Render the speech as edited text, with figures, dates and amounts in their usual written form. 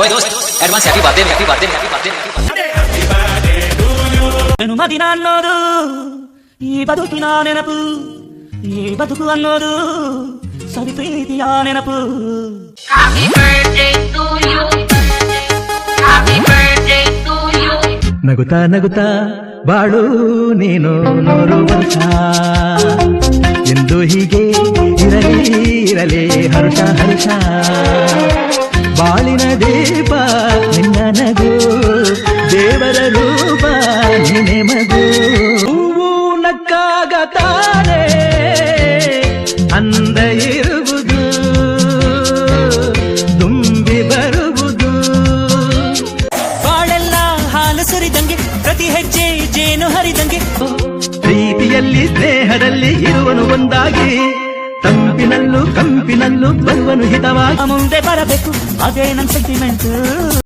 Advance happy birthday happy birthday happy birthday ಮದಿನ ಅನ್ನೋದು ಈ ಬದುಕಿನ ನೆನಪು, ಈ ಬದುಕು ಅನ್ನೋದು ಸವಿ ಪ್ರೀತಿಯ ನೆನಪು. ನಗುತ್ತಾ ನಗುತ್ತಾ ಬಾಳು ನೀನು 100 ವರ್ಷ ಎಂದು ಹೀಗೆ ಇರಲಿ ಇರಲಿ ಹರ್ಷ ಹರ್ಷ. ಬಾಳಿನ ದೀಪ ನಿನ್ನ ನಗು, ದೇವರ ರೂಪ ನಿನ್ನೆ ಮಗು. ಹೂವು ನಕ್ಕಾಗ ತಾನೇ ಅಂದ ಇರುವುದು, ತುಂಬಿ ಬರುವುದು. ಬಾಳೆಲ್ಲ ಹಾಲು ಸುರಿದಂಗೆ, ಪ್ರತಿ ಹೆಜ್ಜೆ ಜೇನು ಹರಿದಂಗೆ. ಪ್ರೀತಿಯಲ್ಲಿ ಸ್ನೇಹದಲ್ಲಿ ಇರುವನು ಒಂದಾಗಿ, ತಂಪಿನಲ್ಲೂ ಕಂಪಿನಲ್ಲೂ ಬರುವನು ಹಿತವಾಗಿ. ಮುಂದೆ ಬರಬೇಕು ಅದೇ ನನ್ ಸೆಂಟಿಮೆಂಟ್.